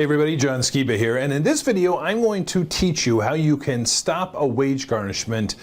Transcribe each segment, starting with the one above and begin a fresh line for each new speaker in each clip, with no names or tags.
Hey everybody, John Skiba here, and in this video I'm going to teach you how you can stop a wage garnishment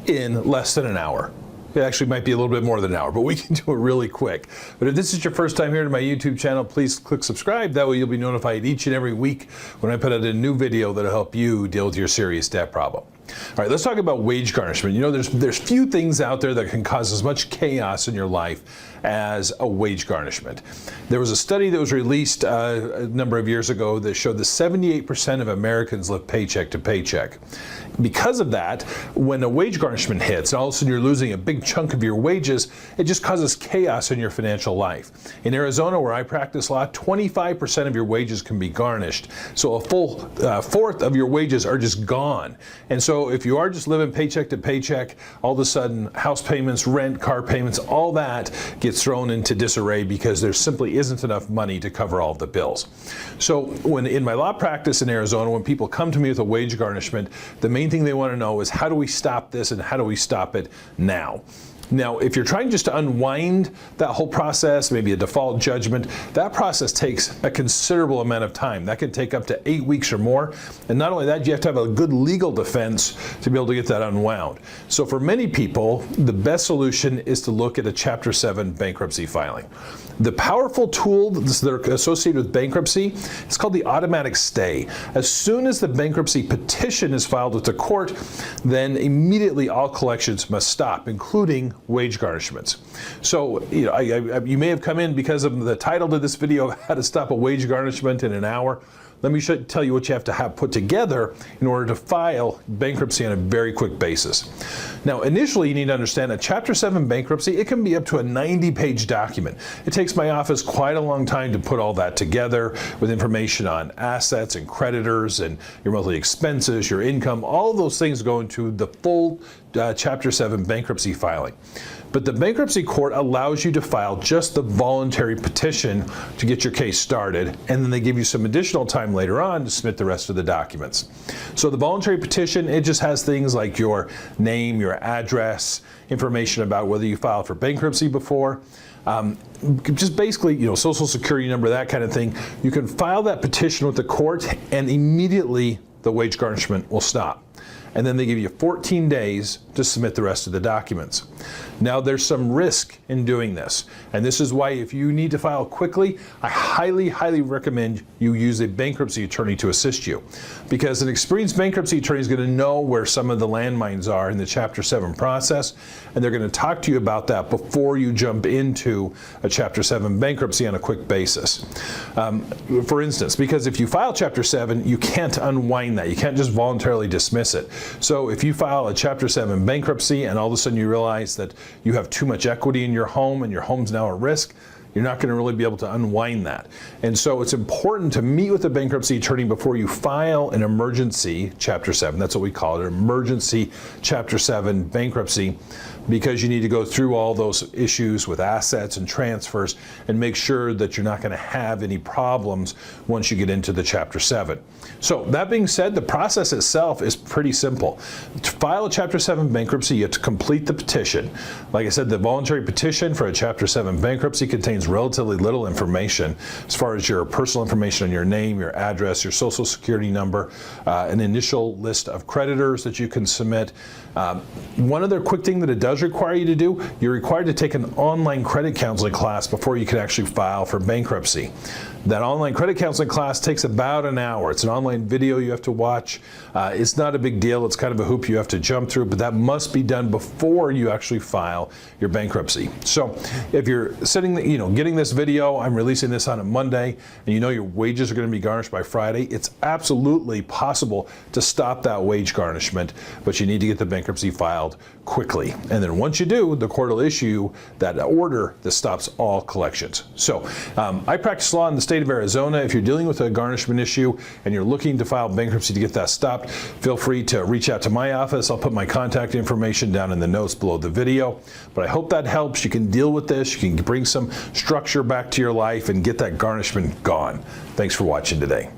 in less than an hour. It actually might be a little bit more than an hour, but we can do it really quick. But if this is your first time here to my YouTube channel, please click subscribe. That way you'll be notified each and every week when I put out a new video that'll help you deal with your serious debt problem. All right, let's talk about wage garnishment. You know, there's few things out there that can cause as much chaos in your life as a wage garnishment. There was a study that was released a number of years ago that showed that 78% of Americans live paycheck to paycheck. Because of that, when a wage garnishment hits, and all of a sudden you're losing a big chunk of your wages, it just causes chaos in your financial life. In Arizona, where I practice law, 25% of your wages can be garnished. So a full fourth of your wages are just gone. And so if you are just living paycheck to paycheck, all of a sudden house payments, rent, car payments, all that gets thrown into disarray because there simply isn't enough money to cover all of the bills. So when in my law practice in Arizona, when people come to me with a wage garnishment, the main thing they want to know is how do we stop this and how do we stop it now? Now, if you're trying just to unwind that whole process, maybe a default judgment, that process takes a considerable amount of time. That can take up to 8 weeks or more. And not only that, you have to have a good legal defense to be able to get that unwound. So for many people, the best solution is to look at a Chapter 7 bankruptcy filing. The powerful tool that are associated with bankruptcy is called the automatic stay. As soon as the bankruptcy petition is filed with the court, then immediately all collections must stop, including wage garnishments. So, you know, you may have come in because of the title to this video, how to stop a wage garnishment in an hour. Let me tell you what you have to have put together in order to file bankruptcy on a very quick basis. Now, initially, you need to understand a Chapter 7 bankruptcy, it can be up to a 90-page document. It takes my office quite a long time to put all that together with information on assets and creditors and your monthly expenses, your income, all of those things go into the full Chapter 7 bankruptcy filing. But the bankruptcy court allows you to file just the voluntary petition to get your case started, and then they give you some additional time later on to submit the rest of the documents. So the voluntary petition, it just has things like your name, your address, information about whether you filed for bankruptcy before, just basically, you know, social security number, that kind of thing. You can file that petition with the court and immediately the wage garnishment will stop. And then they give you 14 days to submit the rest of the documents. Now, there's some risk in doing this, and this is why if you need to file quickly, I highly, highly recommend you use a bankruptcy attorney to assist you, because an experienced bankruptcy attorney is going to know where some of the landmines are in the Chapter 7 process, and they're going to talk to you about that before you jump into a Chapter 7 bankruptcy on a quick basis. For instance, because if you file Chapter 7, you can't unwind that. You can't just voluntarily dismiss it. So if you file a Chapter 7 bankruptcy and all of a sudden you realize that you have too much equity in your home and your home's now at risk, you're not going to really be able to unwind that. And so it's important to meet with a bankruptcy attorney before you file an emergency Chapter 7. That's what we call it, an emergency Chapter 7 bankruptcy, because you need to go through all those issues with assets and transfers and make sure that you're not going to have any problems once you get into the Chapter 7. So that being said, the process itself is pretty simple. To file a Chapter 7 bankruptcy, you have to complete the petition. Like I said, the voluntary petition for a Chapter 7 bankruptcy contains relatively little information as far as your personal information on your name, your address, your social security number, an initial list of creditors that you can submit. One other quick thing that it does require you to do, you're required to take an online credit counseling class before you can actually file for bankruptcy. That online credit counseling class takes about an hour. It's an online video you have to watch. It's not a big deal. It's kind of a hoop you have to jump through, but that must be done before you actually file your bankruptcy. So if you're sitting, you know, getting this video, I'm releasing this on a Monday, and you know your wages are going to be garnished by Friday, it's absolutely possible to stop that wage garnishment, but you need to get the bankruptcy filed quickly. And then once you do, the court will issue that order that stops all collections. So I practice law in the state of Arizona. If you're dealing with a garnishment issue and you're looking to file bankruptcy to get that stopped, feel free to reach out to my office. I'll put my contact information down in the notes below the video. But I hope that helps. You can deal with this. You can bring some structure back to your life and get that garnishment gone. Thanks for watching today.